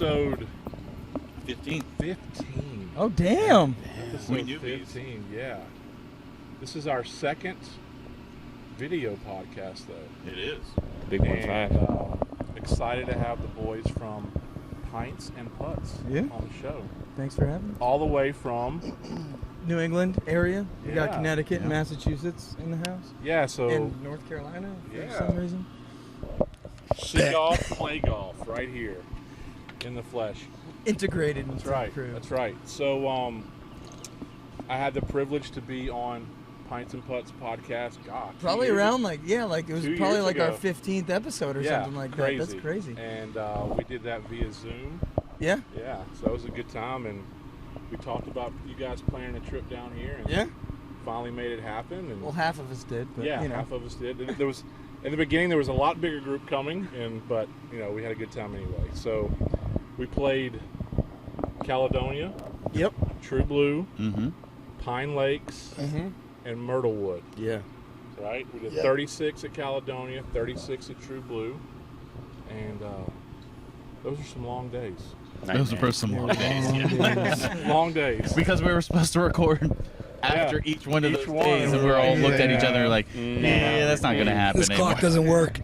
episode 15. 15. Oh, damn. Episode 15, yeah. This is our second video podcast, though. It is. Big 1-5. Excited to have the boys from Pints and Putts on the show. Thanks for having me. All the way from New England area. We got Yeah. Connecticut and Massachusetts in the house. Yeah, so And North Carolina Yeah. for some reason. SeeGolfPlayGolf right here in the flesh. Integrated into That's right. the crew. That's right. So I had the privilege to be on Pints and Putts podcast. God, Probably around it was 2 probably years like our ago. 15th episode or something like that. That's crazy. And we did that via Zoom. Yeah. Yeah, so it was a good time, and we talked about you guys planning a trip down here, and Yeah. finally made it happen. And Well, half of us did, but yeah, you know. half of us did. There was in the beginning there was a lot bigger group coming, but we had a good time anyway. So we played Caledonia, Yep. True Blue, Mm-hmm. Pine Lakes, and Myrtle Wood. Yeah. Right? We did Yeah. 36 at Caledonia, 36 at True Blue, and those are some long days. Those were some long days. Long days. Because we were supposed to record after each one of those days, and we all looked at each other like, "Yeah, that's not gonna happen This anymore." clock doesn't work.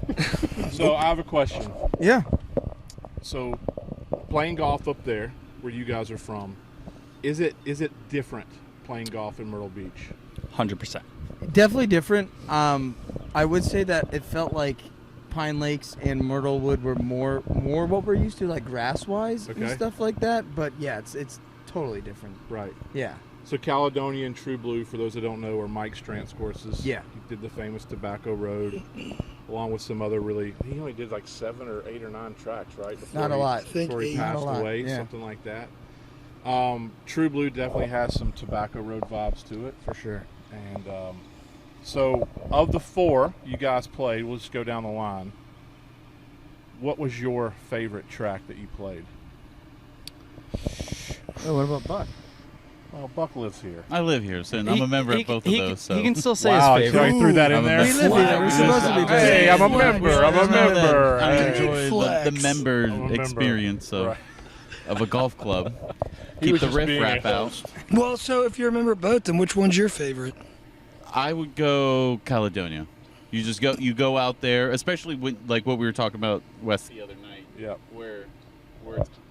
So I have a question. Yeah. So playing golf up there, where you guys are from, is it different playing golf in Myrtle Beach? 100%. Definitely different. I would say that it felt like Pine Lakes and Myrtle Wood were more what we're used to, like grass-wise and Okay. stuff like that. But yeah, it's totally different. Right. Yeah. So Caledonia and True Blue, for those that don't know, are Mike Strantz courses. Yeah. He did the famous Tobacco Road, along with some other he only did like 7 or 8 or 9 tracks, right? Not a lot. Before he Not a passed lot, away, yeah. something like that. True Blue definitely has some Tobacco Road vibes to it. For sure. And so of the 4 you guys played, we'll just go down the line. What was your favorite track that you played? Oh, what about Buck? Well, Buck lives here. I live here, so I'm a member of both of those. So He can still say Wow, his so I favorite. threw that in I'm a there. member. We live here. We're supposed to be just Hey, I'm a flags. member. I'm a member. I Hey. enjoy the Flex. member I'm a member. experience of a golf club. He Keep was the just being riff-raff a out. host. Well, so if you remember both, then which one's your favorite? I would go Caledonia. You go out there, especially when, like what we were talking about Wes the other night. Yep. Where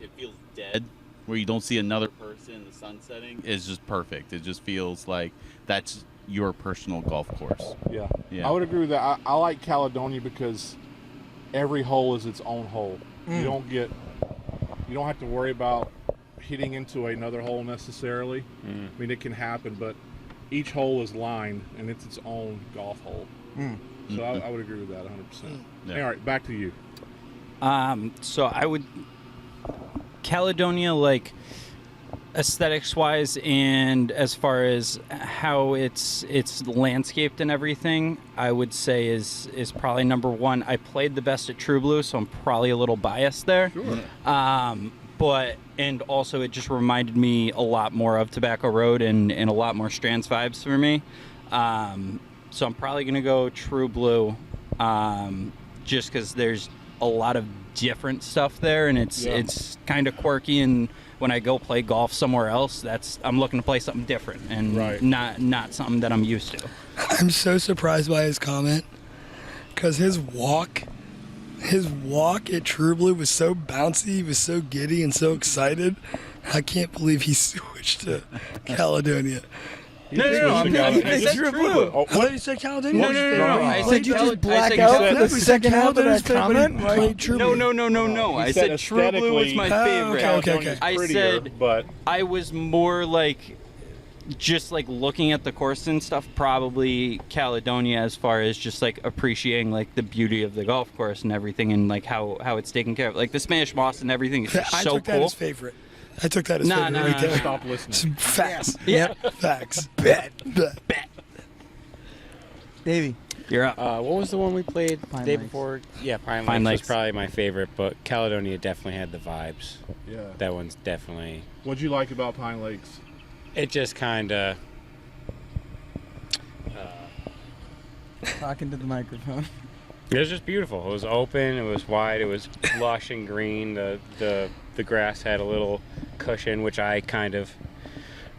it feels dead, where you don't see another person, the sun setting is just perfect. It just feels like that's your personal golf course. Yeah. Yeah. I would agree with that. I like Caledonia because every hole is its own hole. You don't have to worry about hitting into another hole necessarily. I mean, it can happen, but each hole is lined and it's its own golf hole. So I would agree with that 100%. Yeah. All right, back to you. So I would Caledonia, like aesthetics wise and as far as how it's landscaped and everything, I would say is probably number 1. I played the best at True Blue, so I'm probably a little biased there. Sure. But and also it just reminded me a lot more of Tobacco Road and a lot more Strantz vibes for me. So I'm probably gonna go True Blue, just because there's a lot of different stuff there, and it's kind of quirky. And when I go play golf somewhere else, I'm looking to play something different and not something that I'm used to. I'm so surprised by his comment because his walk at True Blue was so bouncy, he was so giddy and so excited. I can't believe he switched to Caledonia. No, I said True Blue. Oh, I thought you said Caledonia. No. I Did you just black I out said- for the second half of that comment? Played True Blue. No. I said True Blue was my favorite. Okay. I prettier, said but I was more like just like looking at the course and stuff, probably Caledonia as far as just like appreciating like the beauty of the golf course and everything and like how it's taken care of. Like the Spanish moss and everything is just I so took that cool. as favorite. I took that as favorite right there. stop listening. Facts. Yeah. Facts. Bet. Davey. You're up. What was the one we played the Pine day Lakes. before? Yeah, Pine Pine Lakes Lakes. was probably my favorite, but Caledonia definitely had the vibes. Yeah. That one's definitely... What'd you like about Pine Lakes? It just kind of... Talking to the microphone. It was just beautiful. It was open, it was wide, it was lush and green. The the grass had a little cushion, which I kind of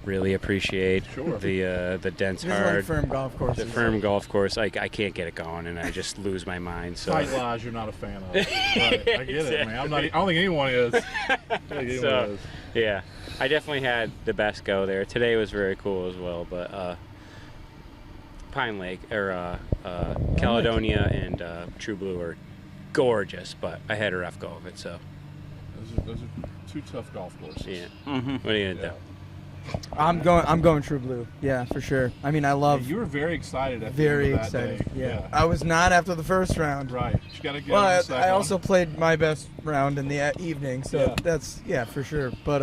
really appreciate. Sure. The dense, This is like hard, firm golf the courses. firm golf course. I can't get it going, and I just lose my mind. So Tight lies, you're not a fan of. Right. I get it, man. I don't think anyone is. I don't think anyone So, is. yeah, I definitely had the best go there. Today was very cool as well, but Pine Lake or Caledonia and True Blue are gorgeous, but I had a rough go of it. So Those are two tough golf courses. yeah, Mm-hmm. what are you gonna Yeah. do? I'm going True Blue. Yeah, for sure. I mean, I love. You were very excited at the Very end of that excited. day. Yeah. I was not after the first round. Right. You got to get on the Well, second I one. also played my best round in the evening, so Yeah. that's for sure. But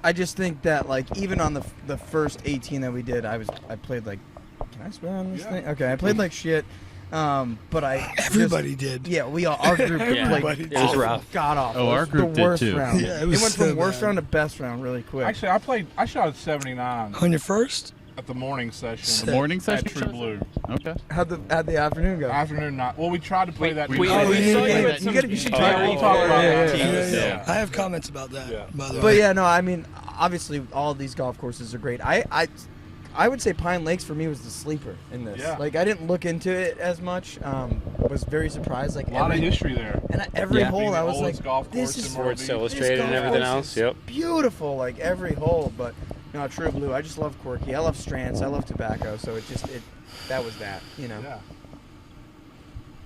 I just think that like even on the first 18 that we did, I played like, can I swear on this Yeah. thing? Okay, I played like shit. But Everybody did. Yeah, our group Everybody played did. It was rough. God awful. Oh, our It was group the did worst too. round. Yeah, it was went so from worst bad. round to best round really quick. Actually, I shot at 79 On your first? at the morning session. The morning At session. True Blue. Okay. How'd the afternoon go? Afternoon, not. Well, we tried to play that. we- night. Oh, yeah, yeah, you should Oh, talk. we'll talk about that. Yeah. Yeah. I have comments about that, Yeah. by the way. But yeah, no, I mean, obviously, all of these golf courses are great. I would say Pine Lakes for me was the sleeper in this. Yeah. Like I didn't look into it as much. Was very surprised. Like A lot of every history there. and every Yeah. hole, Being the I was oldest like, golf this course is in Myrtle Sports Beach. Illustrated and golf everything course else. is Yep. beautiful, like every hole. But no, True Blue. I just love Corky. I love Strantz. I love tobacco. So that was that. You know. Yeah.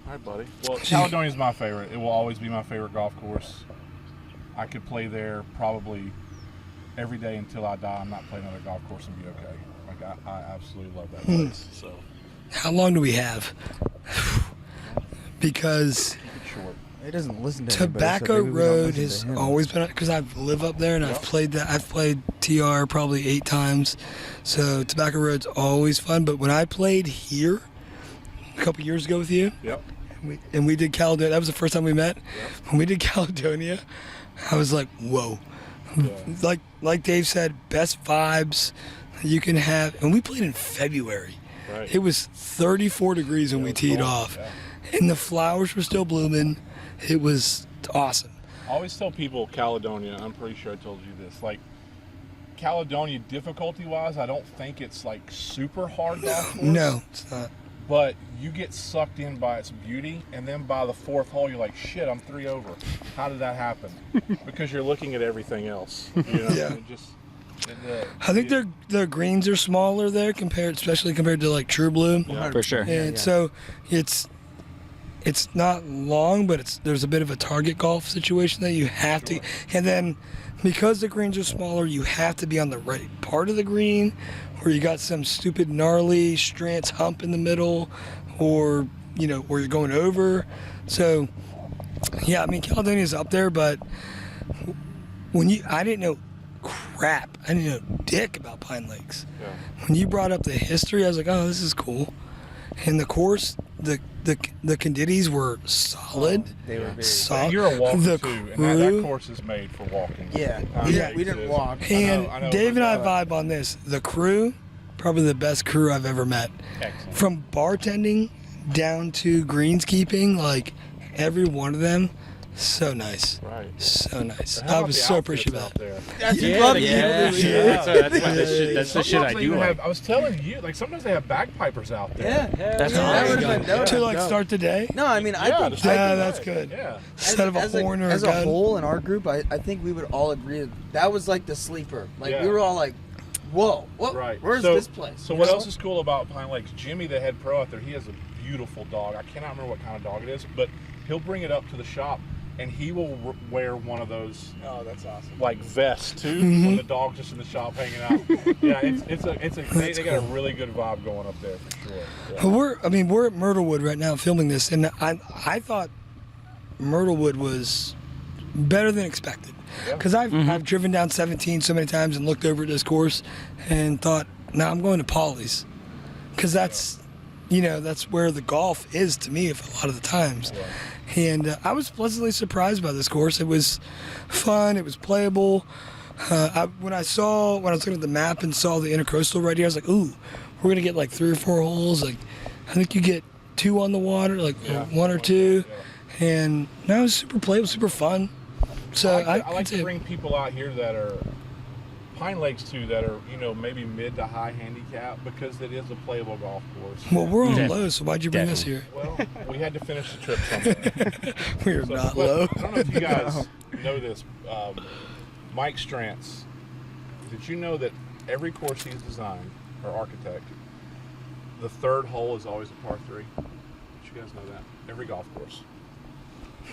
All right, buddy. Well, Caledonia's my favorite. It will always be my favorite golf course. I could play there probably every day until I die. I'm not playing another golf course and be okay. Like I absolutely love that place. So How long do we have? Because keep it short. He doesn't listen to anybody, so Tobacco maybe we don't Road listen has to him. always been, because I live up there and I've played that. I've played TR probably 8 times, so Tobacco Road's always fun. But when I played here a couple years ago with you, Yep. and we did Caledonia, that was the first time we met. When we did Caledonia, I was like, whoa. Yeah. Like Dave said, best vibes you can have. And we played in February. Right. It was 34 degrees when we It was teed cold, off, yeah. and the flowers were still blooming. It was awesome. I always tell people Caledonia, I'm pretty sure I told you this, like Caledonia difficulty-wise, I don't think it's like super hard golf course. No, it's not. But you get sucked in by its beauty, and then by the 4th hole, you're like, shit, I'm 3 over. How did that happen? Because you're looking at everything else. You know? Yeah. I I think their greens are smaller there especially compared to like True Blue. Yeah. For sure. And so it's not long, but there's a bit of a target golf situation that you have to, and then because the greens are smaller, you have to be on the right part of the green, or you got some stupid gnarly Strantz hump in the middle, or where you're going over. So yeah, I mean Caledonia's up there, but I didn't know crap. I didn't know dick about Pine Lakes. Yeah. When you brought up the history, I was like, oh, this is cool. And the course, the condities were solid. They were very. Solid. You're a walker The too, and that crew- course is made for walking. Yeah, Pine we Lakes didn't is. walk. And I know, Dave and I but, vibe on this. The crew, probably the best crew I've ever met. Excellent. From bartending down to greenskeeping, like every one of them, so nice. Right. So nice. And how I about was the so outfits appreciative out of that. there? That's Yeah, love Yeah, you. that's the shit Sometimes I they do even like. have, I was telling you, like sometimes they have bagpipers out there. Yeah. That's That awesome. would've been dope. To like start the day. No, I mean, I Yeah, think to Yeah, start the that's day. good. Yeah. Instead of a horn or a as gun. a whole in our group, I think we would all agree that was like the sleeper. Like Yeah. we were all like, "Whoa, what? Right. Where's So- this place?" So You what know? else is cool about Pine Lakes? Jimmy, the head pro out there, he has a beautiful dog. I cannot remember what kind of dog it is, but he'll bring it up to the shop, and he will wear one of those Oh, that's awesome. like vests too Mm-hmm. when the dog's just in the shop hanging out. Yeah, they got a really good vibe going up there for sure. Yeah. But we're at Myrtlewood right now filming this, and I thought Myrtlewood was better than expected. Yeah. Because I've driven down 17 so many times and looked over at this course and thought, nah, I'm going to Pauley's. Because that's where the golf is to me a lot of the times. Yeah. And I was pleasantly surprised by this course. It was fun. It was playable. When I was looking at the map and saw the intercoastal right here, I was like, ooh, we're going to get like 3 or 4 holes. Like, I think you get 2 on the water, like Yeah. 1 or 2. And no, it was super playable, super fun. So I like I'd to say- bring people out here that are Pine Lakes too, that are maybe mid to high handicap, because it is a playable golf course. Well, we're on Definitely. low, so why'd you bring us here? Well, we had to finish the trip somewhere. We're So, not but low. I don't know if you guys know this. Mike Strantz, did you know that every course he's designed, or architect, the third hole is always a par 3? Did you guys know that? Every golf course.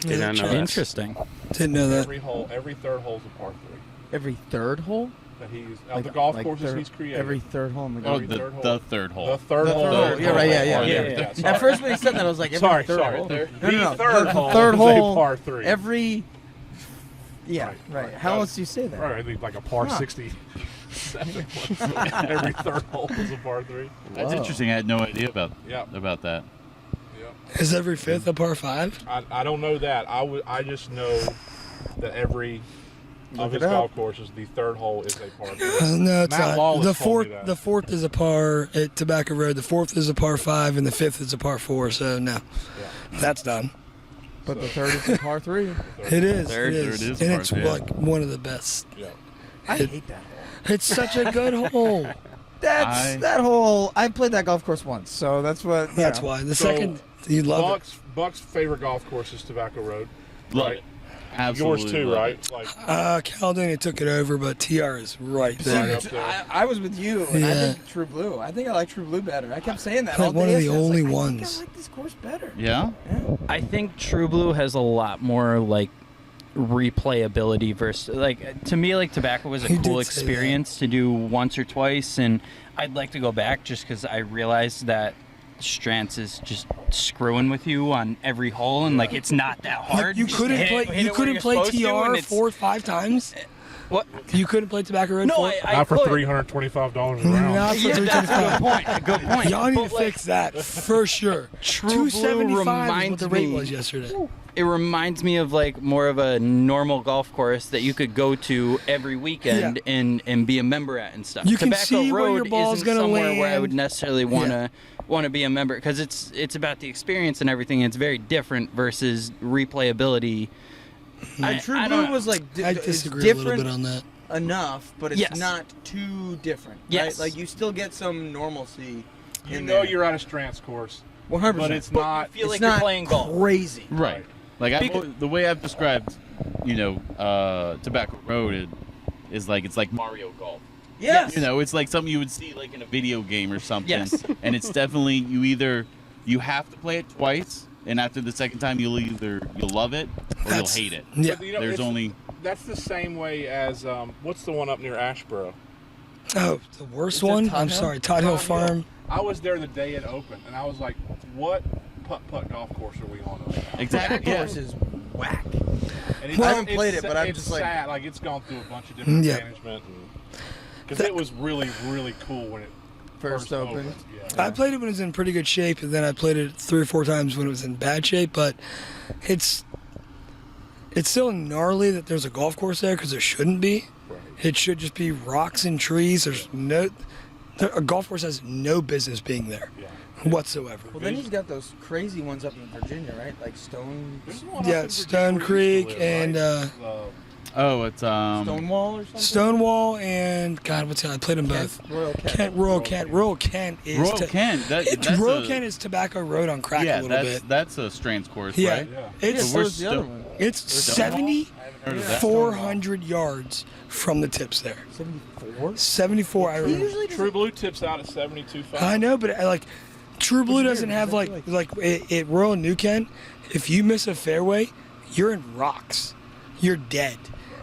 Did not know that. Interesting. Didn't know that. Every third hole is a par 3. Every third hole? That he's the golf courses he's created. Every third hole in the Oh, golf. the third hole. The third The hole. third hole. Yeah, right, Yeah. At first when he said that, I was like, every Sorry. third hole. The No. third The hole third is hole, a par 3. Every. Yeah, right. How else do you say that? Right, I think like a par Huh. 67. Every third hole is a par 3. That's Whoa. interesting. I had no idea about Yep. that. Yep. Is every fifth a par 5? I don't know that. I just know that every of his it up. golf courses, the third hole is a par 3. No, it's Matt not. Lawless The told me fourth, that. the fourth is a par at Tobacco Road. The fourth is a par 5, and the fifth is a par 4. So no, Yeah. that's done. But the third is a par 3. It is. Third it is, is and par it's 3. like one of the best. Yeah. I hate that hole. It's such a good hole. That whole. I played that golf course once, so that's what. That's why. The So, second, you love it. Buck's favorite golf course is Tobacco Road. Love right? it. Absolutely. Yours too, love right? it. Like, Caledonia took it over, but TR is right Right there. up there. I was with you, and I Yeah. think True Blue. I think I like True Blue better. I kept saying that Like all day one of the yesterday. I was only like, ones. I think I like this course better. Yeah. I think True Blue has a lot more like replayability versus like to me like Tobacco was a He did cool say experience to do once or twice, and I'd like to go back just because I realized that Strantz is just screwing with you on every hole, and like it's not that hard. You Just couldn't hit it- play. hit You it where couldn't you're play supposed to, and TR it's- 4 or 5 times. What? You couldn't play Tobacco Road. No, 4? not for could. $325 a round. Not for Yeah, that's a 325. good point. A good point. Y'all need But, to like, fix that for sure. True Blue 275 is what reminds the rate me- was yesterday. It reminds me of like more of a normal golf course that you could go to every weekend and be a member at and stuff. You can Tobacco see where Road your ball's isn't gonna somewhere where I land. would necessarily want to be a member because it's about the experience and everything. It's very different versus replayability. True I Blue don't- was like I it's disagree a little different bit on that. enough, but it's Yes. not too different. Yes. Right? Like you still get some normalcy. You in know there. you're at a Strantz course, 100%. but it's But not. you feel It's like not you're playing golf. crazy. Right. Like the way I've described, Tobacco Road is like it's like Mario Golf. Yes. You know, it's like something you would see like in a video game or something. Yes. And it's definitely you have to play it twice, and after the second time you'll love it or That's- you'll hate it. Yeah. But, you know, There's it's- only That's the same way as what's the one up near Ashboro? Oh, the worst Is it one? Todd I'm Hill? sorry, Todd Hill Todd Hill. Farm. I was there the day it opened, and I was like, "What putt golf course are we on?" Right now? exactly. That Yeah. course is whack. And I haven't played it, but I'm it's just like- sad. Like it's gone through a bunch of different Yeah. management, because it was really cool when it First opened. Yeah. I played it when it was in pretty good shape, and then I played it 3 or 4 times when it was in bad shape. But it's still gnarly that there's a golf course there because there shouldn't be. Right. It should just be rocks and trees. A golf course has no business being there Yeah. whatsoever. Well, then he's got those crazy ones up in Virginia, right? Like There's one up Yeah, in Stone Virginia where you Creek used to live, and right? Oh, it's Stonewall or something. Stonewall and God, what's it? I played them both. Royal Kent. Royal Kent is Royal Kent. Royal Kent is Tobacco Road on crack yeah, a little bit. that's a Strantz course, Yeah. right? Yeah. It's Yeah, so is the other still- one. it's Stonewall? I haven't heard of that. 400 yards from the tips there. 74. 74. I He remember. usually True Blue tips out at 72.5. I know, but like True Blue Weird, doesn't have because I like feel at Royal New Kent, if you miss a fairway, you're in rocks. You're dead.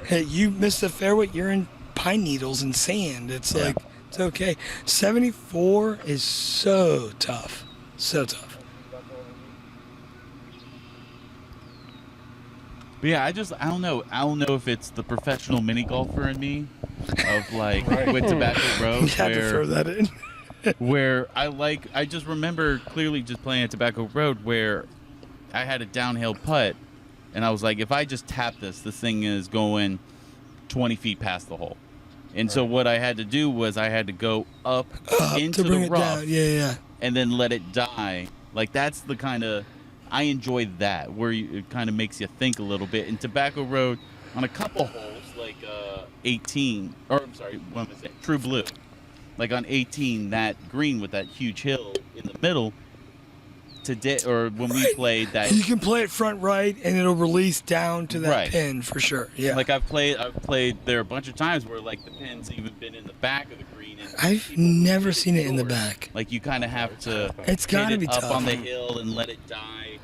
Hey, you miss the fairway, you're in pine needles and sand. It's Yeah. like it's okay. 74 is so tough. So tough. But yeah, I don't know. I don't know if it's the professional mini golfer in me of like Right. with Tobacco Road You had to throw that in. where I just remember clearly just playing at Tobacco Road where I had a downhill putt and I was like, if I just tap this thing is going 20 feet past the hole. And so what I had to do was I had to go up into to bring the it rough down. Yeah. and then let it die. Like that's the kind of I enjoy that where it kind of makes you think a little bit. And Tobacco Road, on a couple holes, like 18, or I'm sorry, what was it? True Blue. Like on 18, that green with that huge hill in the middle. Today, or when we played that, You can play it front right, and it'll release down to that Right. pin for sure. Yeah. like I've played there a bunch of times where like the pin's even been in the back of the green. And I've people never hit it seen it in the forward. back. Like you kind of have to. It's hit gotta it be up tough. on the hill and let it die.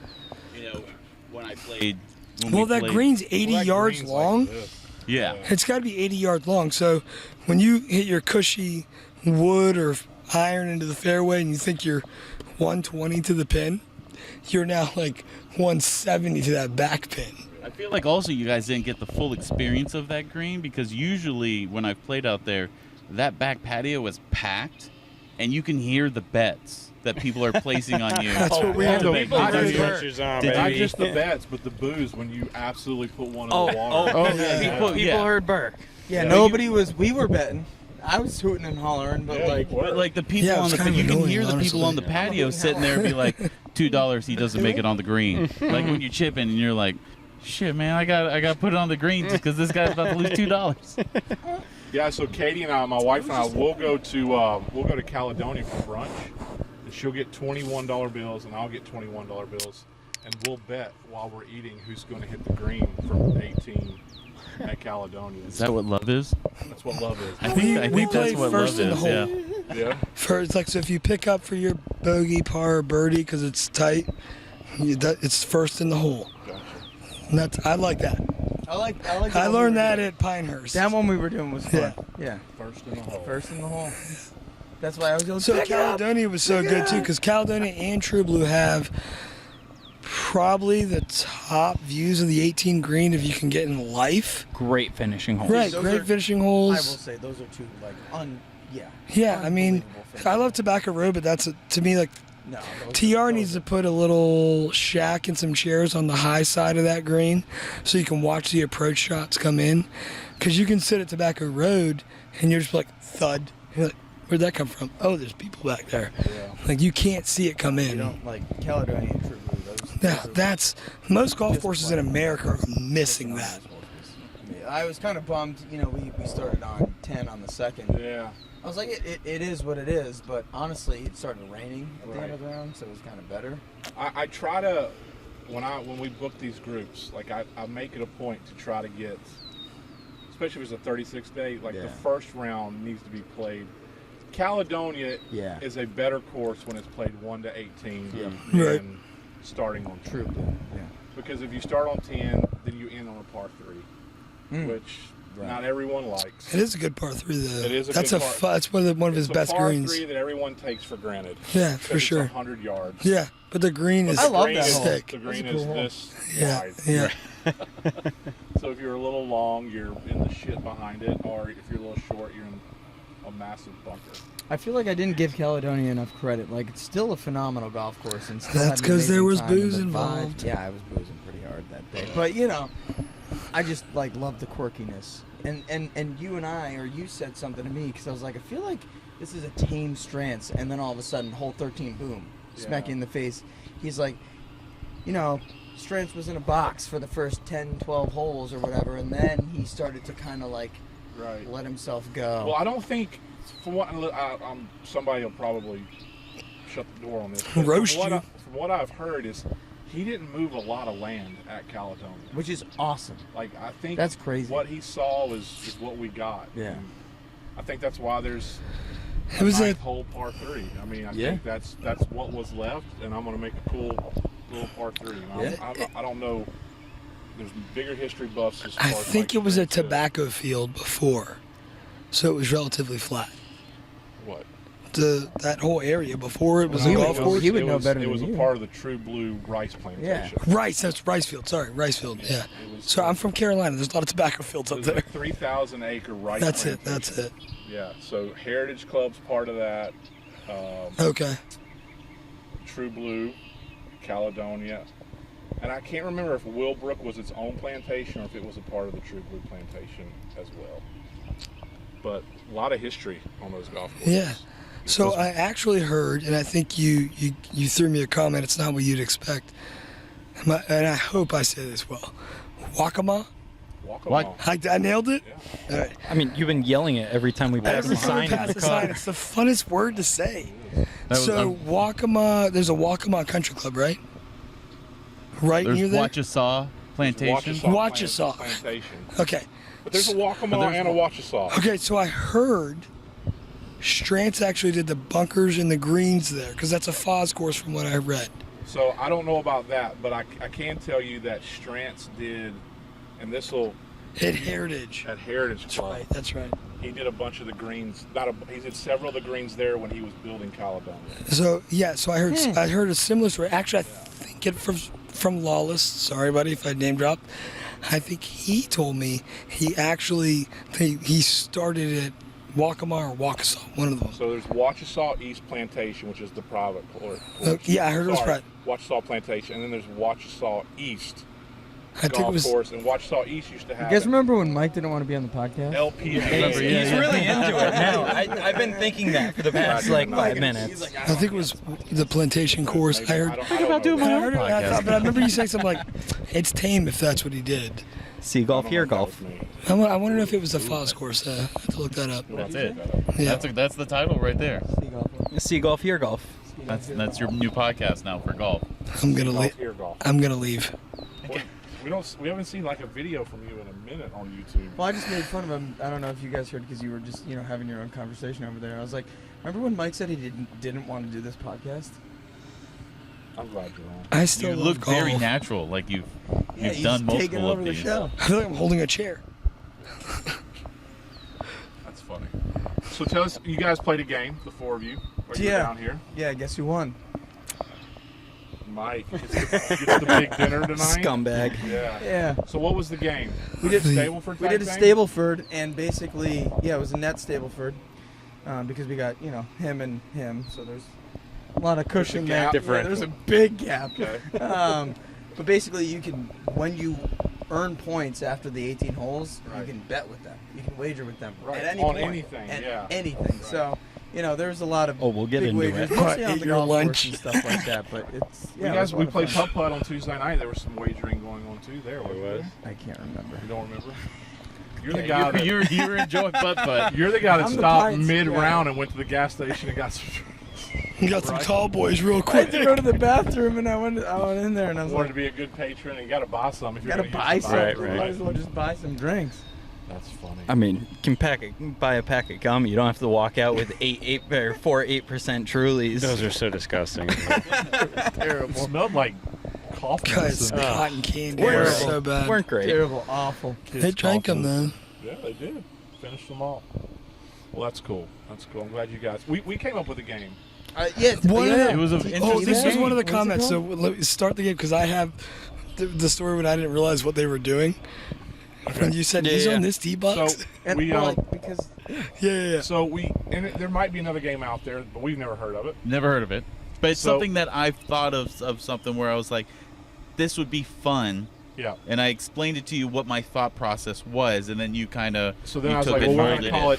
You know, when I played. When Well, we that played, green's 80 That yards green's long. Like this. Yeah. It's got to be 80 yards long. So when you hit your cushy wood or iron into the fairway and you think you're 120 to the pin, you're now like 170 to that back pin. I feel like also you guys didn't get the full experience of that green because usually when I've played out there, that back patio was packed, and you can hear the bets that people are placing on you. That's what we yeah, had to the make. people Not do. pressure's on, Not baby. just the bets, but the booze when you absolutely put one in the water. People yeah. heard Burke. Yeah, Yeah. nobody was. We were betting. I was hooting and hollering, but Yeah, like, you were. But like the people Yeah, on it's the, kind of you can annoying, hear the people on the honestly. patio sitting there and be like, $2, he doesn't make it on the green. Like when you're chipping and you're like, shit, man, I got to put it on the green just because this guy's about to lose $2. Yeah, so Katie and I, my wife and I, we'll go to Caledonia for brunch, and she'll get $21 bills, and I'll get $21 bills, and we'll bet while we're eating who's going to hit the green from 18 at Caledonia. Is that what love is? That's what love is. I think we that's played what first love in the is. hole. Yeah. Yeah. First, like, so if you pick up for your bogey, par, or birdie because it's tight, it's first in the hole. Gotcha. And I like that. I like. I learned that at Pinehurst. That one we were doing was fun. Yeah. Yeah, First in the hole. first in the hole. That's why I was going. So Pick it up. Caledonia was so good too, because Caledonia and True Blue have probably the top views of the 18 green if you can get in life. Great finishing hole. Right, Those great are- finishing I will holes. say those are two like yeah. Yeah, I mean, Unbelievable thing. I love Tobacco Road, but that's to me like No, those TR are- needs to put a little shack and some chairs on the high side of that green so you can watch the approach shots come in. Because you can sit at Tobacco Road and you're just like, thud. You're like, where'd that come from? Oh, there's people back there. Yeah. Like, you can't see it come You in. don't like Caledonia and True Blue. Yeah, those are that's most golf just courses in like- America are missing that. I was kind of bummed. You know, we started on 10 on the second. Yeah. I was like, it is what it is. But honestly, it started raining at the end Right. of the round, so it was kind of better. I try to, when we book these groups, like I make it a point to try to get, especially if it's a 36 day, like Yeah. the first round needs to be played. Caledonia Yeah. is a better course when it's played 1 to 18 Yeah. than Right. starting on 10. True Blue. Yeah. Because if you start on 10, then you end on a par 3, Mm. which Right. not everyone likes. It is a good par 3 though. It is a that's good a par- that's one of his It's a best par greens. 3 that everyone takes for granted. Yeah, 'cause for it's sure. 100 yards. Yeah, but the green is I love green that is, hole. sick. The That's green a cool is hole. this Yeah, wide. yeah. So if you're a little long, you're in the shit behind it, or if you're a little short, you're in a massive bunker. I feel like I didn't give Caledonia enough credit. Like, it's still a phenomenal golf course, and still That's had an 'cause there amazing was time, booze and the vibe- involved. Yeah, I was boozing pretty hard that day. But you know, I just like love the quirkiness. And you and I, or you said something to me because I was like, I feel like this is a tame Strantz, and then all of a sudden, hole 13, boom, smack you in the face. He's like, you know, Strantz was in a box for the first 10, 12 holes or whatever, and then he started to kind of like Right. let himself go. Well, I don't think, from what somebody will probably shut the door on this. but Roast from you. From what I've heard is he didn't move a lot of land at Caledonia. Which is awesome. Like I think That's crazy. What he saw is what we got. Yeah. And I think that's why there's It was a ninth hole par 3. I mean, I Yeah. think that's what was left, and I'm going to make a cool little par 3. And Yeah. I don't know. There's bigger history buffs as far I as think Mike it was a Strantz goes. tobacco field before, so it was relatively flat. What? That whole area before it was He a would golf know- course. he would know better It than was you. a part of the True Blue rice plantation. Rice, that's Ricefield. Sorry, Ricefield. Yeah. It was- So I'm from Carolina. There's a lot of tobacco fields It up was there. a 3,000 acre rice That's it. plantation. That's it. Yeah. So Heritage Club's part of that. Okay. True Blue, Caledonia, and I can't remember if Willbrook was its own plantation or if it was a part of the True Blue plantation as well. But a lot of history on those golf courses. Yeah. So I actually heard, and I think you threw me a comment. It's not what you'd expect, and I hope I say this well. Waccamaw Walk 'em What? all. I nailed it. Yeah. All right. I mean, you've been yelling it every time we pass Every the time we sign in pass the the sign, car. it's the funnest word to say. That was- So Waccamaw, there's a Waccamaw Country Club, right? Right near There's there. Wachasaw Plantation. Wachasaw. Plantation. Okay. But there's a Waccamaw and a Wachasaw. Okay, so I heard Strantz actually did the bunkers and the greens there because that's a Foz course from what I read. So I don't know about that, but I can tell you that Strantz did, and this will At Heritage. at Heritage That's Club. right. That's right. He did a bunch of the greens. He did several of the greens there when he was building Caledonia. So yeah, so I heard a similar story. Actually, I think it from Lawless. Sorry, buddy, if I name dropped. I think he told me he actually he started at Waccamaw or Waccamaw, one of them. So there's Wachasaw East Plantation, which is the private course. Yeah, I heard it was Sorry, private. Wachasaw Plantation, and then there's Wachasaw East I think it golf was. course, and Wachasaw East used to You have guys remember when Mike didn't want to be on the podcast? LPGA. He's really into it now. I've been thinking that for the past like 5 minutes. I think it was the plantation course. I heard. Think about doing I my heard it, podcast. but I remember you saying something like, "It's tame if that's what he did." Sea golf, here golf. I want to know if it was the Foz course. I have to look that up. That's it. Yeah. That's the title right there. Sea golf, here golf. That's your new podcast now for golf. I'm gonna leave. Here golf. I'm gonna leave. We haven't seen like a video from you in a minute on YouTube. Well, I just made fun of him. I don't know if you guys heard because you were just having your own conversation over there. I was like, remember when Mike said he didn't want to do this podcast? I'm glad you're on. I still You love look golf. very natural, like you've he's done taking multiple over of the these. show. I feel like I'm holding a chair. That's funny. So tell us, you guys played a game, the four of you. Or you were Yeah. down here. Yeah, guess who won? Mike gets the big dinner tonight. Scumbag. Yeah. Yeah. So what was the game? We did Stableford. We type did a thing? Stableford, and basically, yeah, it was a net Stableford, because we got him and him, so there's a lot of cushion there. gap. Yeah, there's a big gap. Okay. But basically, you can when you earn points after the 18 holes, Right. you can bet with them. You can wager with them Right. at any On point. anything, At yeah. anything. Right. So. There's a lot of Oh, we'll get big into wagers, it. mostly on Eat the your golf lunch. course and stuff like that. But it's We played putt. putt on Tuesday night. There was some wagering going on too. There wasn't was. there? I can't remember. You don't remember? You're the guy that You were enjoying putt. you're the guy that I'm the stopped Pints mid round guy. and went to the gas station and got some. We got some Right. tall boys real I quick. had to go to the bathroom, and I went in there, and I was Wanted like, to be a good patron and you got to buy some. If "You you're gotta gonna buy use some. Right, Might right. as well just buy some drinks." That's funny. I mean, you can buy a pack of gum. You don't have to walk out with 8% Trulies. Those are so disgusting. It Terrible, smelled like coffee. Guys, medicine. cotton candy. Terrible. was so bad. Weren't great. terrible, awful. Kids They drank them coffee. though. Yeah, they did. Finished them all. Well, that's cool. That's cool. I'm glad you guys. We came up with a game. Yeah, One of yeah. the- It was an Oh, interesting this was game. one of the What's it comments. So called? let me start the game because I have the story when I didn't realize what they were doing. When you said he's Yeah. on this tee box. So And we well, like, because yeah. so we and there might be another game out there, but we've never heard of it. Never heard of it, but it's So- something that I've thought of something where I was like, this would be fun. Yeah. And I explained it to you what my thought process was, and then you kind of So then I was like, well,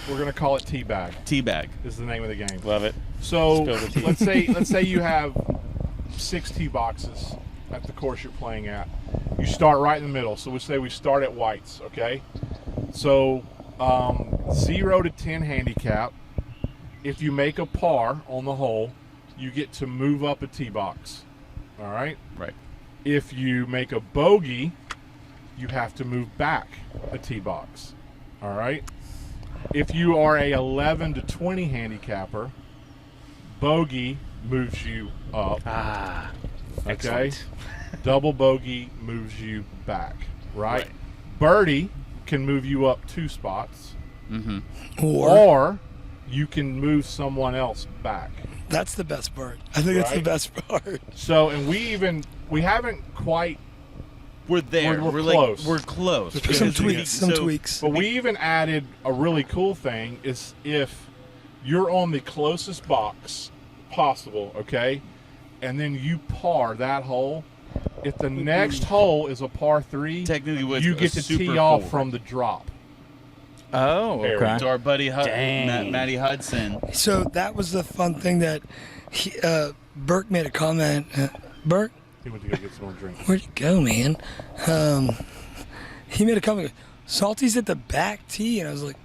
we're gonna call it teabag. teabag. Is the name of the game. Love it. So Spill the tea. let's say you have 6 tee boxes at the course you're playing at. You start right in the middle. So we say we start at whites, okay? So 0 to 10 handicap. If you make a par on the hole, you get to move up a tee box. All right? Right. If you make a bogey, you have to move back a tee box. All right? If you are a 11 to 20 handicapper, bogey moves you up. Ah, Okay? excellent. Double bogey moves you back, right? Birdie can move you up 2 spots, Mm-hmm. or you can move someone else back. That's the best part. I think that's the Right. best part. So, and we haven't quite, We're there. We're like close. we're close. Some Because we- tweaks. Some so- tweaks. but we even added a really cool thing is if you're on the closest box possible, okay, and then you par that hole. If the next hole is a par 3, Technically, with you a get to super tee off full. from the drop. Oh, okay. To our buddy Dang. Matty Hudson. So that was the fun thing that Burke made a comment. Burke, He went to go get some more drinks. where'd you go, man? He made a comment. Salty's at the back tee, and I was like,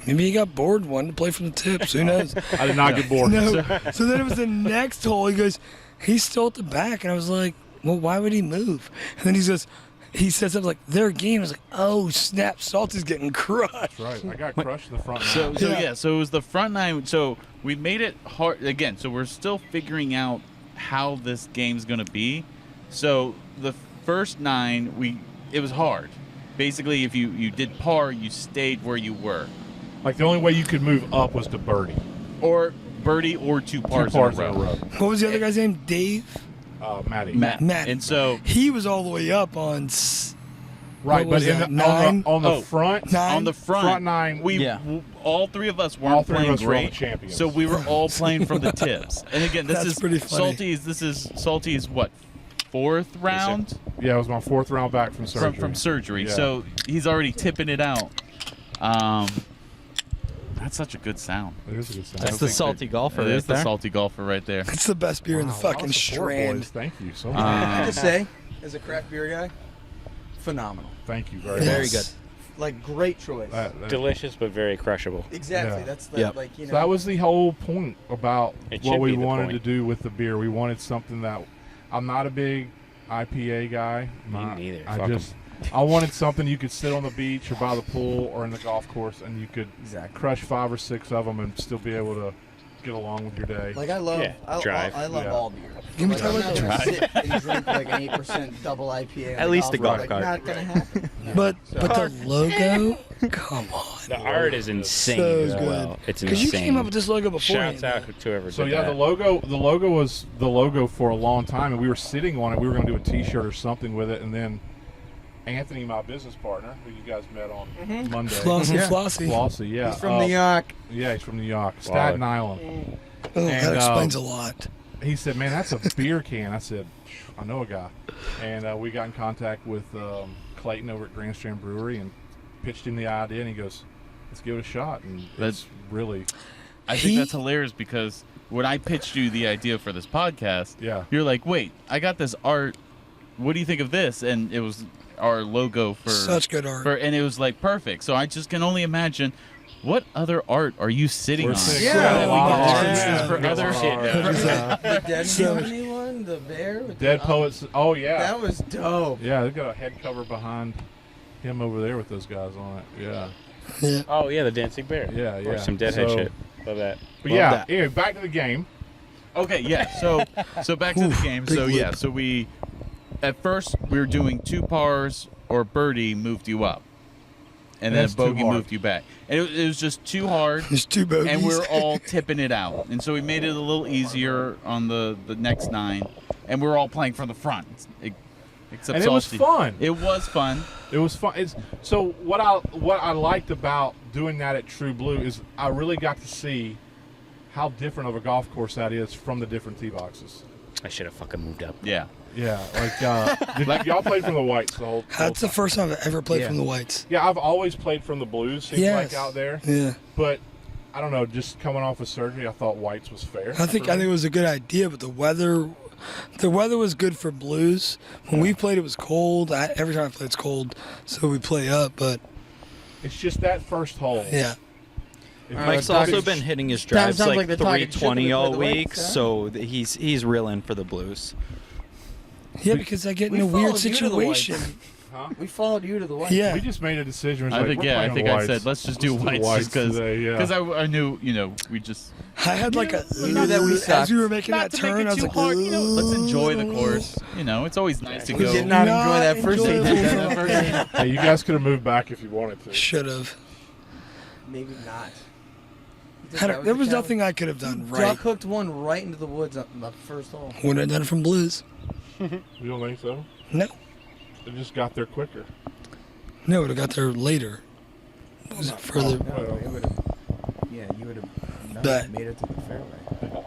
maybe he got bored, wanted to play from the tips. Who knows? I did not get bored. No. So then it was the next hole. He goes, he's still at the back, and I was like, well, why would he move? And then he said something like, their game. I was like, oh, snap, Salty's getting crushed. That's right. I got crushed in the front So, nine. so it was the front nine. So we made it hard again. So we're still figuring out how this game's gonna be. So the first nine, it was hard. Basically, if you did par, you stayed where you were, Like the only way you could move up was to birdie. or birdie, or two pars, Two pars in a row. What was the other guy's name? Dave? Matty. Matt. Matt. And so He was all the way up on Right, what was but that, nine? on the Oh, front, nine. on the front nine, all three of us all weren't three playing of us were all the great, champions. so we were all playing from the tips. And again, this That's is pretty funny. Salty's what, fourth round Yeah, it was my fourth round back from surgery. from surgery. Yeah. So he's already tipping it out. That's such a good sound. It is a good sound. That's the salty golfer It right is the there. salty golfer right there. It's the best beer in the Wow, a lot fucking of support, Strand. boys. Thank you so much. I just say, as a craft beer guy, phenomenal. Thank you very Very much. good. Like, great choice. Delicious, but very crushable. Exactly. Yeah. That's the, Yep. like, you know. So that was the whole point about It what should we be the wanted point. to do with the beer. We wanted something that I'm not a big IPA guy. Me neither. I Fuck 'em. I wanted something you could sit on the beach or by the pool or in the golf course and you could Exactly. crush 5 or 6 of them and still be able to get along with your day. Like, I love, Yeah, drive. I love Yeah. all beer. Can we Like, talk I'm about not gonna drive? sit and drink like an 8% double IPA. on At least the golf like, cart. Not gonna happen. But the logo, come on. The art is insane So as good. well. It's Because insane. you came up with this logo before. Shouts out to whoever So did yeah, that. the logo was the logo for a long time, and we were sitting on it. We were going to do a T-shirt or something with it, and then Anthony, my business partner, who you guys met on Monday, Flossie, Yeah. Flossie. Flossie, yeah, He's from New York. Yeah, he's from New York, Staten Island. Oh, that And, explains a lot. He said, "Man, that's a beer can." I said, "I know a guy," and we got in contact with Clayton over at Grand Strand Brewery and pitched him the idea, and he goes, "Let's give it a shot." And That's- it's really, I think that's hilarious because when I pitched you the idea for this podcast, yeah. you're like, wait, I got this art. What do you think of this? And it was our logo for Such good art. and it was like perfect. So I just can only imagine, what other art are you sitting We're on? sitting Yeah, on a lot of yeah. art, Yeah. man. For We got a other lot of shit. art. The Dead So- Company one, the bear. With Dead the, Poets. Oh yeah. That was dope. Yeah, they've got a head cover behind him over there with those guys on it. Yeah, Yeah. Oh yeah, the Dancing Bear. yeah, yeah. Or some Deadhead So- shit. Love that. But Love yeah, that. anyway, back to the game. Okay, yeah. So back to the game. big So yeah, whip. so we at first we were doing 2 pars or birdie moved you up, and then That's a too bogey hard. moved you back. And it was just too hard. There's 2 bogeys. And we're all tipping it out. And so we made it a little easier on the next 9. And we're all playing from the front. Except And it was Salty. fun. It was fun. It was fun. So what I liked about doing that at True Blue is I really got to see how different of a golf course that is from the different tee boxes. I should have fucking moved up. Yeah. Yeah, like y'all played from the whites the whole That's the time. first time I've ever played Yeah. from the whites. Yeah, I've always played from the blues. Seems Yes. like out there, Yeah. but I don't know. Just coming off of surgery, I thought whites was fair. I think for me. it was a good idea, but the weather was good for blues. When we played, it was cold. Every time I play, it's cold, so we play up. But it's just that first hole. yeah, If Mike's you- also been hitting his drives sounds like like they're talking shit 320 when they all play the week, Whites, huh? so he's real in for the Blues. yeah, because I get We in a weird followed you to the Whites. situation. Huh? We followed you to the white. Yeah, We just made a decision. It's I like, think we're yeah, I playing think the I whites. said let's just do whites just because today, yeah. I knew, we just I had like a. We knew that we as sucked. we were making not that to turn, make I it was too like, hard, let's enjoy the course. It's always nice to We go. did not Not enjoy that first enjoyable. eight. Hey, you guys could have moved back if you wanted to. Should have. Maybe not. There was nothing I could have done right. Duck hooked one right into the woods on the first hole. Wouldn't have done it from blues. You don't think so? No, It just got there quicker. no, would have got there later. Was it further? No, it would have. Yeah, you would have Bet. made it to the fairway.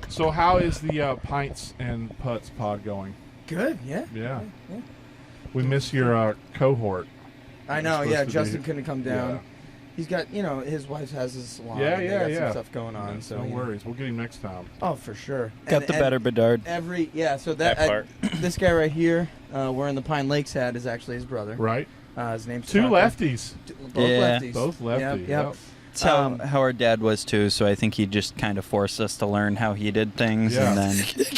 So how is the Pints and Putts pod going? Good. Yeah. Yeah. Yeah. We miss your cohort. I know. Supposed Yeah, to be- Justin couldn't come down. Yeah. He's got, his wife has his salon. Yeah, and they yeah, got yeah. some stuff going on. So no you know. worries. We'll get him next time. Oh, for sure. Got And- the and better Bedard. So that That part. this guy right here, wearing the Pine Lakes hat, is actually his brother. Right? His name's Two Tucker. lefties. Both Yeah. lefties. Both lefties. Yep. That's how our dad was too. So I think he just kind of forced us to learn how he did things, Yeah. and then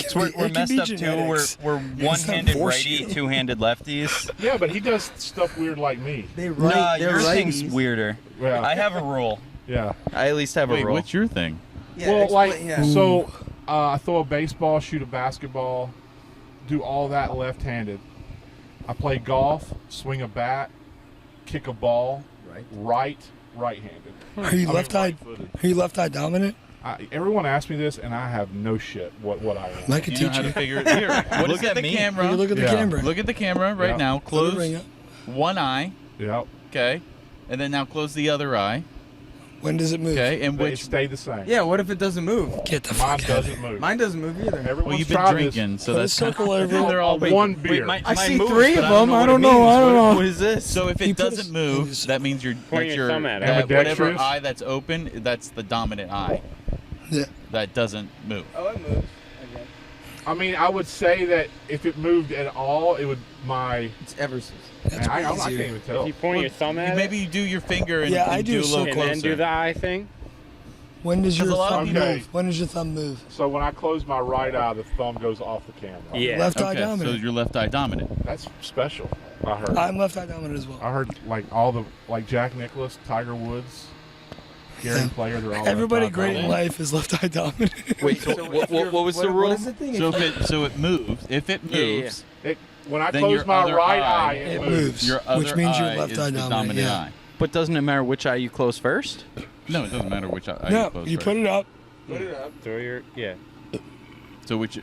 so we're messed up too. genetics. We're one-handed force righty, you. two-handed lefties. Yeah, but he does stuff weird like me. They Nah, right. They're your thing's righties. weirder. Yeah. I have a rule. Yeah. I at least have Wait, a rule. what's your thing? Yeah, Well, explain- like, yeah. so I throw a baseball, shoot a basketball, do all that left-handed. I play golf, swing a bat, kick a ball, right-handed. Are you left-eye? right-footed. Are you left-eye dominant? Everyone asks me this, and I have no shit what I am. I could You know teach how to you. figure it. Here, What look does at that the mean? camera. You look at the Yeah. camera. Look at the camera right Yeah. now. Put the ring Close up. one eye. Yep. Okay. And then now close the other eye. When does it move? Okay. And But it which? stayed the same. Yeah, what if it doesn't move? Get the Mine fuck out of doesn't here. move. Mine doesn't move either. Everyone's Well, you've been tried drinking, so Put a that's circle kind over of, it. they're all one wait, beer. my- I mine see moves, 3 but of them. I what don't it know. means. I don't know. What is this? So if You it put doesn't a- move, that means you're Point your thumb at it. whatever Ambidextrous? eye that's open, that's the dominant eye. Yeah. That doesn't move. Oh, it moves. I mean, I would say that if it moved at all, it would It's Eversys. That's I way can't easier. even tell. If you point your thumb at Maybe you do your finger and, Yeah, I and do do a so little it, closer. and then do the eye thing. When does your 'Cause a lot of thumb people- move? When does your thumb move? So when I close my right eye, the thumb goes off the camera. Yeah. Left eye Okay, so dominant. you're left eye dominant. That's special. I heard. I'm left eye dominant as well. I heard like Jack Nicklaus, Tiger Woods, Gary Yeah. Player. They're all Everybody left eye great in dominant. life is left eye dominant. Wait, so what was the rule? What is the thing? So If if it moves, if it Yeah, yeah. moves, When I Then close your my other right eye, eye, it it moves. moves, your other which means you're eye left is eye the dominant. dominant Yeah. eye. But doesn't it matter which eye you close first? No, it doesn't matter which eye No, you close you first. put it up. Put it up. Throw your So which?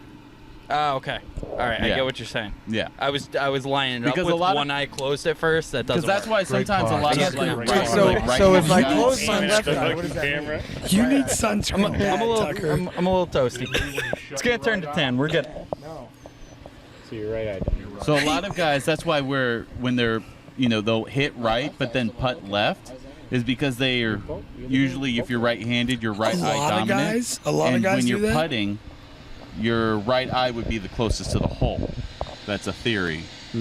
Oh, okay. All right, I Yeah. get what you're saying. Yeah. I was lining it Because up a with lot of- one eye closed at first. That doesn't. Because that's why Great sometimes a pod. lot Yeah, of like, great right- pod. So, like so if I right-handed close guys- my aiming left at the eye, what does that camera. mean? You Right need eye. sunscreen, I'm a bad, little. Tucker. I'm a little toasty. It's gonna turn to 10. We're good. No. So you're right eye. So a lot of guys, that's why when they're, they'll hit right but then putt left, is because they are usually, if you're right-handed, you're right eye dominant. A lot and of guys when do you're that. putting, your right eye would be the closest to the hole. That's a theory. I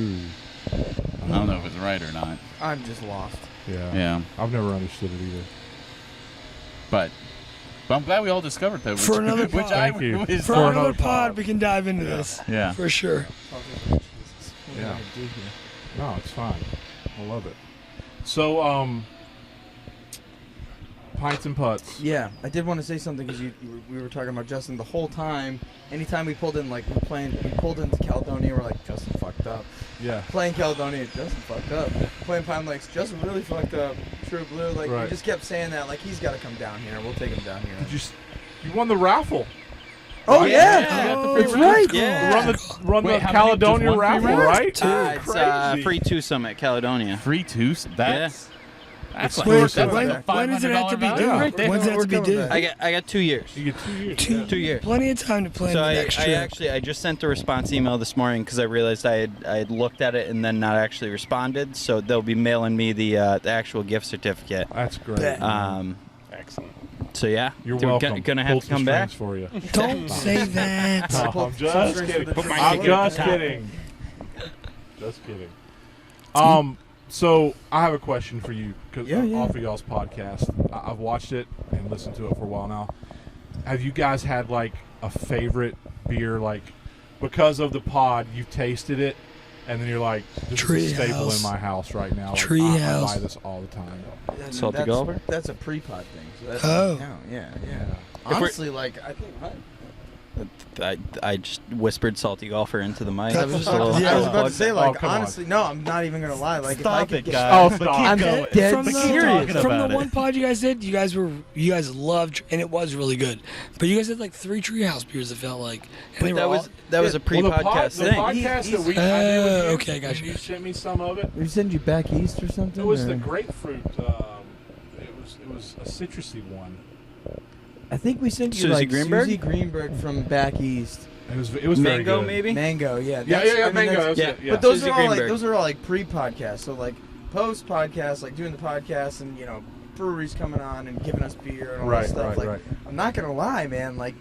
don't know if it's right or not. I'm just lost. Yeah. Yeah, I've never understood it either. but I'm glad we all discovered that. For another which pod. eye Thank you. is For For another another pod, pod. we can dive into this. Yeah. For sure. Yeah. No, it's fine. I love it. So, Pints and Putts. Yeah, I did want to say something because we were talking about Justin the whole time. Anytime we pulled in, like we pulled into Caledonia, we're like, Justin fucked up. Yeah. Playing Caledonia, Justin fucked up. Playing Pine Lakes, Justin really fucked up. True Blue, like we Right. just kept saying that, like he's got to come down here. We'll take him down here. You won the raffle. Oh yeah, Yeah. Oh, it's right. Yeah. Run Wait, the how many- just Caledonia one free raffle, round? right? It's Crazy. free twosome at Caledonia. Free two. That's That's like, Wait, that's so like when- a when does it have to be $500 due? value right there. When's it have We're to be coming due? back. I got 2 years. You get 2 years. 2 years. Plenty of time to plan So the I next trip. I just sent a response email this morning because I realized I had looked at it and then not actually responded. So they'll be mailing me the actual gift certificate. That's great. Bet. Excellent. So yeah, You're we're welcome. gonna have Pulled to some come back. strings for you. Don't say that. No, I'm just kidding. Put my I'm ticket at just the top. kidding. Just kidding. So I have a question for you because Yeah. off of y'all's podcast, I've watched it and listened to it for a while now. Have you guys had like a favorite beer, like because of the pod, you've tasted it, and then you're like, this is a staple Treehouse. in my house right now. Like, I Treehouse. buy this all the time. Salty that's, Golfer? That's a pre-pod thing. So that Oh. doesn't count. Yeah. we're- Honestly, like I think. I just whispered salty golfer into the mic. I I was was, just about to- I was yeah. about to say, Oh, like, come on. honestly, no, I'm not even gonna lie. Like, if I Stop could it, get, guys. Oh, stop. I'm Keep dead From the, serious. from about the it. one pod you guys did, you guys loved, and it was really good. But you guys had like 3 Treehouse beers. It felt like, and they But were all, that was a pre-podcast the thing. podcast that we Oh, I did with you, okay, gotcha. You sent me some of it. We send you back east or something. It was or? the grapefruit. It was a citrusy one. I think we sent you Susie like Greenberg? Susie Greenberg from back east. It was very Mango, good. maybe. Mango, yeah. Yeah, that's- I mean, mango. that's- That's yeah. it, yeah. But those Susie are all like Greenberg. those are all like pre-podcast. So like post-podcast, like doing the podcast and breweries coming on and giving us beer and all Right, that stuff. right, Like, right. I'm not gonna lie, man. Like,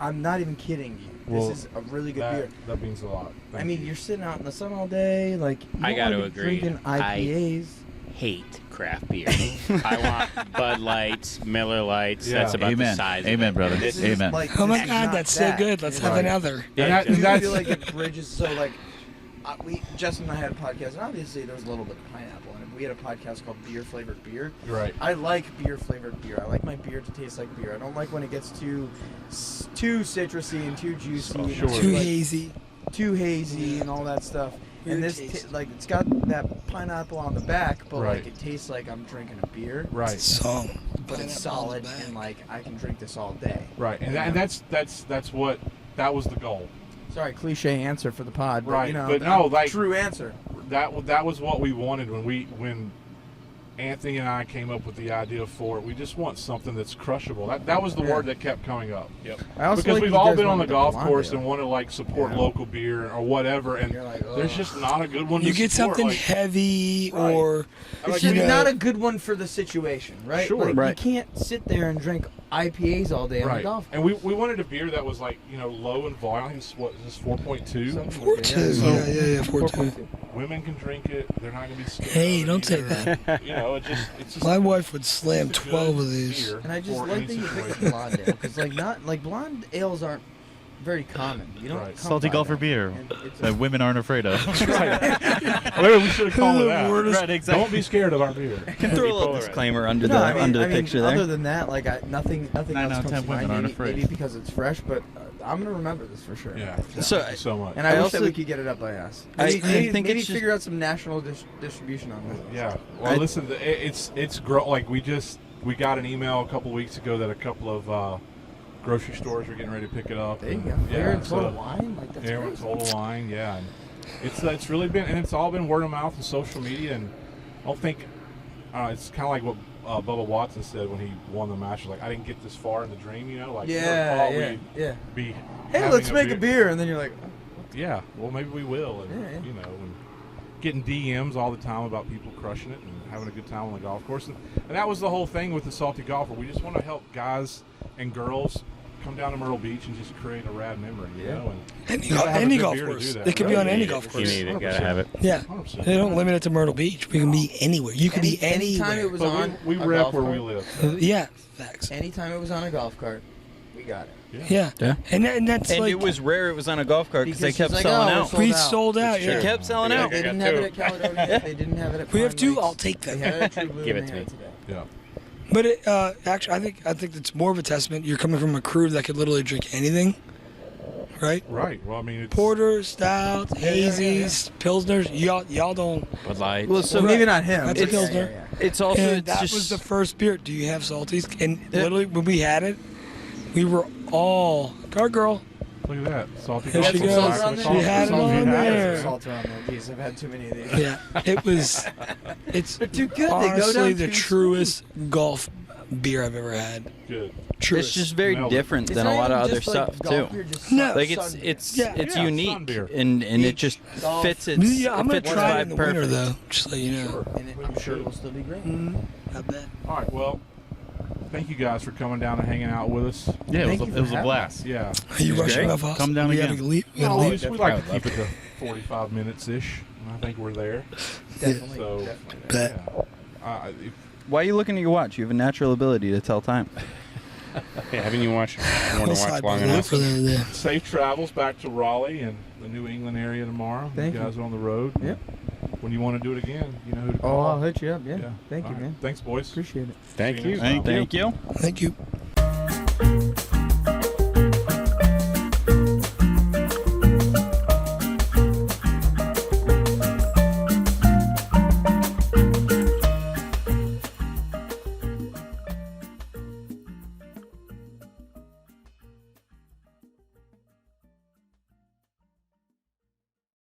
I'm not even kidding you. Well, this is a really good beer. That means a lot. I mean, you're sitting out in the sun all day. Like, you I don't gotta wanna be agree. drinking IPAs. Hate craft beer. I want Bud Lights, Miller Lights. Yeah. That's about Amen. the size. Amen, of it. brother. This is Amen. Like, Oh my this is God, not that's that. so good. Let's have another. Yeah, And I that- that's- feel like it bridges. So like, Justin and I had a podcast, and obviously there was a little bit of pineapple in it. We had a podcast called Beer Flavored Beer. Right. I like beer flavored beer. I like my beer to taste like beer. I don't like when it gets too citrusy and too juicy, and Sure. Too like, hazy. too hazy, and all that stuff. Weird And this, taste. like, it's got that pineapple on the back, but Right. like it tastes like I'm drinking a beer. Right. Song. But it's solid, and like I can drink this all day. Right. And that's what that was the goal. Sorry, cliche answer for the pod, but Right, you know, but no, like- true answer. That was what we wanted when Anthony and I came up with the idea for it. We just want something that's crushable. That was the Yeah. word that kept coming up. Yep. I also Because like we've you all guys been on went the with golf blonde course ale. and want to like support Yeah. local beer or whatever, and You're like, there's ugh. just not a good one. You to get support. something Like, heavy Right. or It's like, just you know, not a good one for the situation, right? Sure. Like, Right. You can't sit there and drink IPAs all day on the right. golf And we wanted a beer that was like low in volume. I think it's what is this 4.2. Something 4-2. like that. Yeah, 4-2. Women can drink it. They're not gonna be scared. Hey, of it don't say either. that. It's just My wife would slam it's a 12 good of these. beer And I just for like any that you picked situation. the blonde ale because like blonde ales aren't very common. You don't Right. come Salty by golfer them. beer And it's that women aren't afraid of. Maybe we should have called it that. Word is- Right, exactly. Don't be scared of our beer. Can throw a little disclaimer under No, the I mean, under the picture other there. than that, like nothing 9 else out of comes 10 to women mind. aren't Maybe, afraid. maybe because it's fresh, but I'm gonna remember this for sure. Yeah. So- Thank you so much. And I, I wish also- that we could get it up by us. I Maybe, think maybe it's just- figure out some national distribution on this. Yeah. Well, I- listen, it's like we got an email a couple weeks ago that a couple of grocery stores were getting ready to pick it up. There you and, go. Yeah. Here in so- Total Wine, like that's There crazy. with Total Wine, yeah. And it's really been, and it's all been word of mouth and social media. And I don't think it's kind of like what Bubba Watson said when he won the match. Like, I didn't get this far in the dream, Like, never Yeah, thought yeah, we'd yeah. be Hey, having let's make a beer, and then you're like, Yeah, well, maybe we will. And, Yeah, yeah. and getting DMs all the time about people crushing it and having a good time on the golf course. And that was the whole thing with the Salty Golfer. We just want to help guys and girls come down to Myrtle Beach and just create a rad memory, And Any, gotta have a any good golf beer to course. do that, It could be right? on any You golf need course. it, you gotta have it. Yeah. 100%. They don't limit it to Myrtle Beach. We can be anywhere. You could be anytime anywhere. it was But on we a rep golf where cart, we live. Yeah, facts. Anytime it was on a golf cart, we got it. Yeah. Yeah. And that's And like it was rare it was on a golf cart because they Because kept she's like, selling "Oh, out. we're we out." sold out. It's Yeah. true. They kept selling Yeah. out. They I didn't got have two. it at Caledonia. They didn't have it at We have Pine two. Lakes. I'll take They them. had it at True Blue, Give and it they to had me. today. Yeah. But it, actually, I think it's more of a testament. You're coming from a crew that could literally drink anything, right? Right. Well, I mean, it's Porter, stout, yeah, hazies, pilsners. Y'all don't. Bud Light. Well, so Right. maybe not him. That's a but Pilsner. It's also And it's that just was the first beer. Do you have salties? And literally, when we had it, we were all girl. look at that. Salty There she Golfer. goes. Salt on there? She had it Salt on there. Salt on there. Jeez, I've had too many of these. Yeah, it was. It's They're too good. They go honestly down the too truest golf beer I've ever had. Good. Truest. it's just very Nailed it. different It's than a not lot of even other just, like, stuff golf too. beer, just No. Like sun beer. it's Yeah. Yeah, unique sun beer. and it Beach, just golf. fits its Yeah, I'm gonna it fits try its it in the vibe winter perfect. though, just so you know. And I'm sure it will still be great. I bet. All right. Well, thank you guys for coming down and hanging out with us. Yeah, Thank it you was for a having blast. Yeah. Are you It's rushing great. off us? Come down we again. Gotta leave. We gotta No, leave. we like to keep it to 45 minutes ish. I think we're there. Definitely. So, Definitely. Bet. Yeah. Why are you looking at your watch? You have a natural ability to tell time. Hey, haven't you want to We'll watch slide long by the enough? for the day. Safe travels back to Raleigh and the New England area tomorrow. Thank you you. guys are on the road. Yep. When you want to do it again, you know who to Oh, call. I'll hit you up. Yeah. Thank All you, right. man. Thanks, boys. Appreciate it. Thank you. Thank you. Thank you. Thank you.